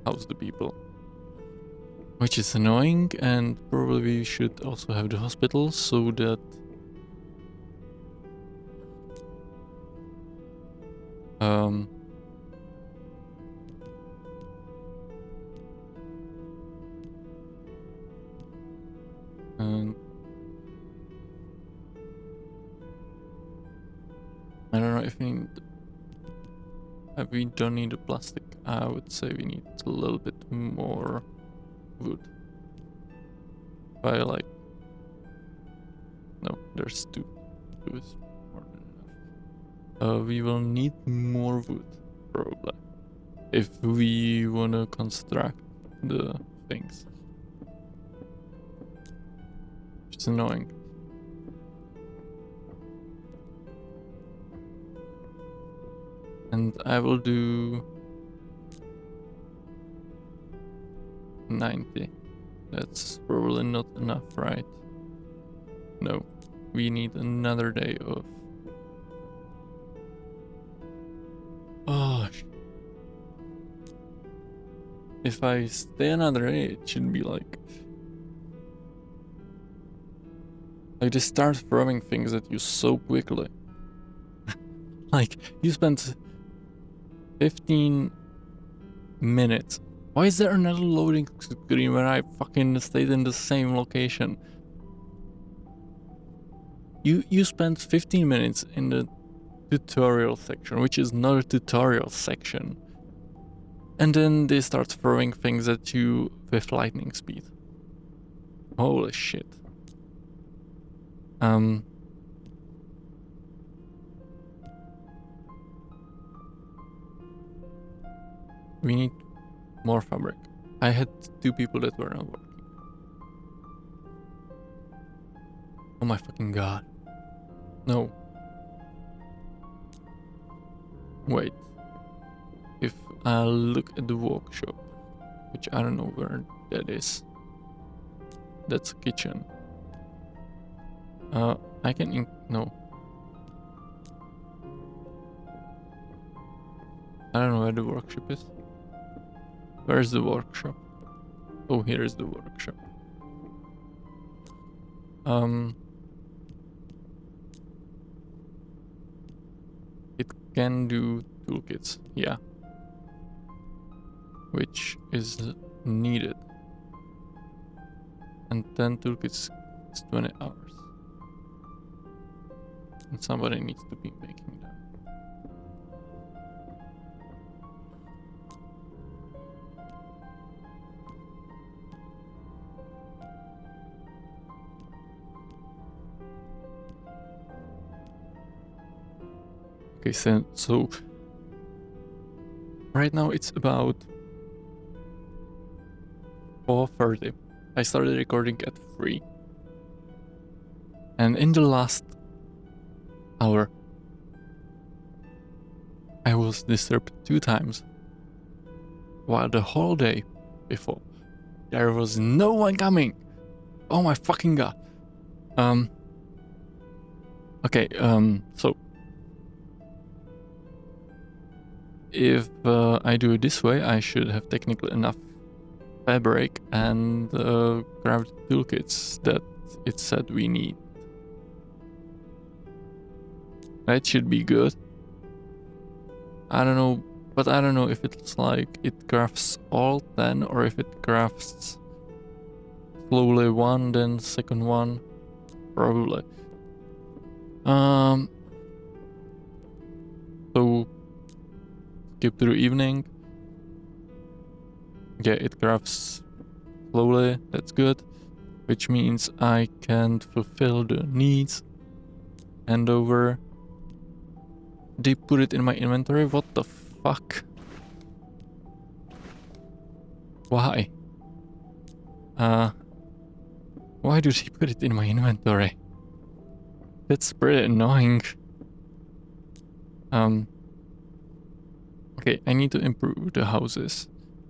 house the people. Which is annoying, and probably we should also have the hospital so that and I don't know if we need... we don't need the plastic. I would say we need a little bit more wood. By like... No, there's 2. 2 is more than enough. We will need more wood, probably, if we wanna construct the things. It's annoying. And I will do 90. That's probably not enough, right? No. We need another day of... Oh, if I stay another day, it should be like... Like, they start throwing things at you so quickly. Like, you spent 15 minutes. Why is there another loading screen when I fucking stayed in the same location? You spent 15 minutes in the tutorial section, which is not a tutorial section. And then they start throwing things at you with lightning speed. Holy shit. We need more fabric. I had 2 people that were not working. Oh my fucking god. No. Wait. If I look at the workshop, which I don't know where that is. That's a kitchen. I can no. I don't know where the workshop is. Where's the workshop? Oh, here is the workshop. It can do toolkits, yeah. Which is needed. And 10 toolkits is 20 hours. And somebody needs to be making them. Okay, so right now it's about 4:30. I started recording at 3. And in the last hour, I was disturbed 2 times. While the whole day before, there was no one coming. Oh my fucking god. Okay, so if I do it this way, I should have technically enough fabric and craft toolkits that it said we need. That should be good. I don't know, but I don't know if it's like it crafts all 10 or if it crafts slowly one, then second one. Probably. So skip to the evening. Yeah, it crafts slowly, that's good. Which means I can fulfill the needs. Hand over. They put it in my inventory? What the fuck? Why? Why do they put it in my inventory? That's pretty annoying. Okay, I need to improve the houses.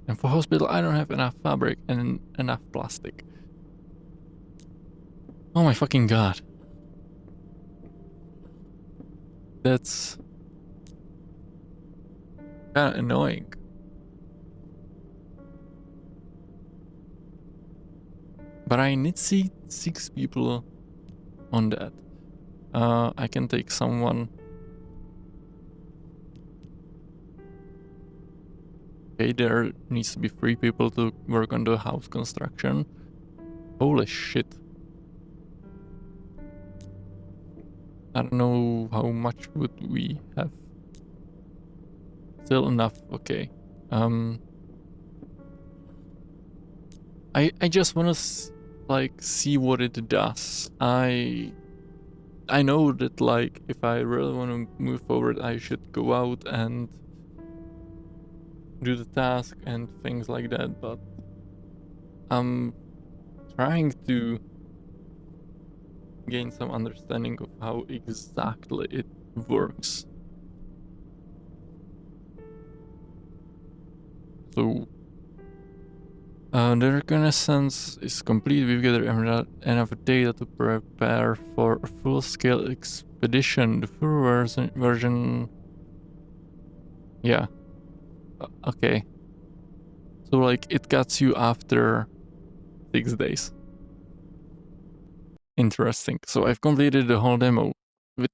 And for hospital, I don't have enough fabric and enough plastic. Oh my fucking god. That's kinda annoying. But I need to see 6 people on that. I can take someone. Okay, there needs to be 3 people to work on the house construction. Holy shit. I don't know how much would we have. Still enough, okay. I just wanna like see what it does. I know that like if I really wanna move forward, I should go out and do the task and things like that, but I'm trying to gain some understanding of how exactly it works. So the reconnaissance is complete. We've gathered enough data to prepare for a full-scale expedition. The full version... Yeah. Okay. So like it gets you after 6 days. Interesting. So I've completed the whole demo with...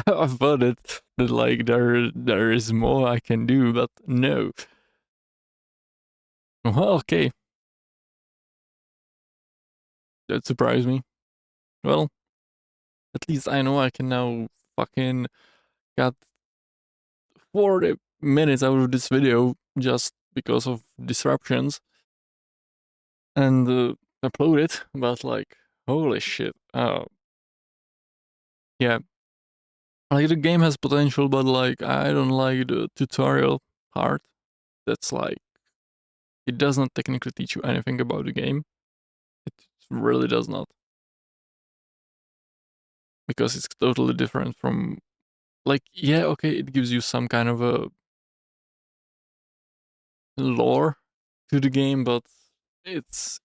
I thought it that like there is more I can do, but no. Well, okay. That surprised me. well, at least I know I can now fucking got 40 minutes out of this video just because of disruptions and upload it, but like, holy shit. Yeah. Like, the game has potential, but like, I don't like the tutorial part. That's like, it does not technically teach you anything about the game. It really does not. Because it's totally different from, like, yeah, okay, it gives you some kind of a lore to the game, but it's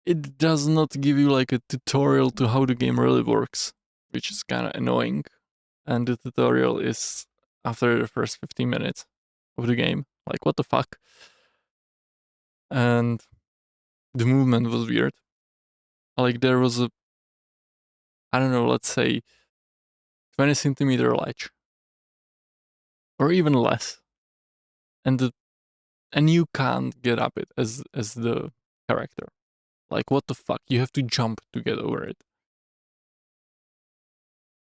it does not give you like a tutorial to how the game really works, which is kind of annoying. And the tutorial is after the first 15 minutes of the game. Like, what the fuck? And the movement was weird. Like, there was a, I don't know, let's say 20 centimeter ledge, or even less, and you can't get up it as the character. Like, what the fuck? You have to jump to get over it.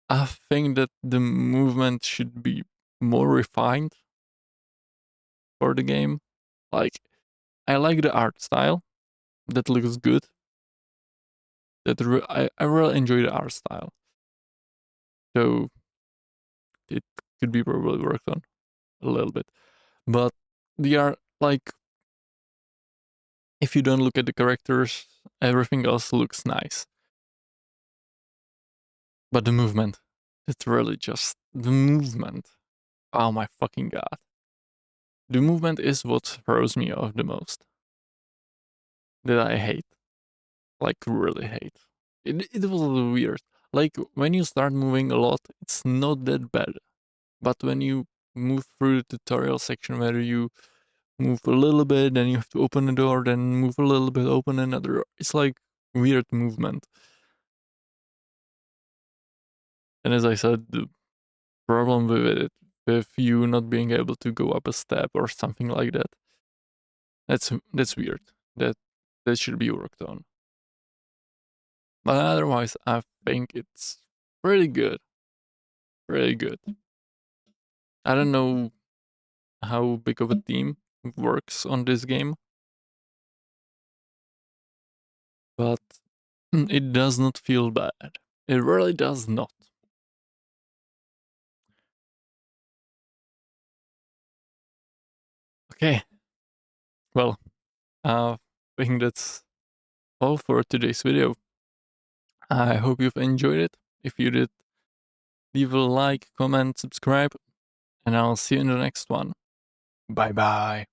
I think that the movement should be more refined for the game. Like, I like the art style. That looks good. I really enjoy the art style. So it could be probably worked on a little bit. But the art, like, if you don't look at the characters, everything else looks nice. But the movement, it's really just the movement. Oh my fucking god. The movement is what throws me off the most. That I hate. Like, really hate. It was weird. Like, when you start moving a lot, it's not that bad. But when you move through the tutorial section where you move a little bit, then you have to open a door, then move a little bit, open another door. It's like weird movement. And as I said, the problem with it, with you not being able to go up a step or something like that, that's weird. That should be worked on. But otherwise, I think it's pretty good. Pretty good. I don't know how big of a team works on this game, but it does not feel bad. It really does not. Okay. Well, I think that's all for today's video. I hope you've enjoyed it. If you did, leave a like, comment, subscribe, and I'll see you in the next one. Bye bye.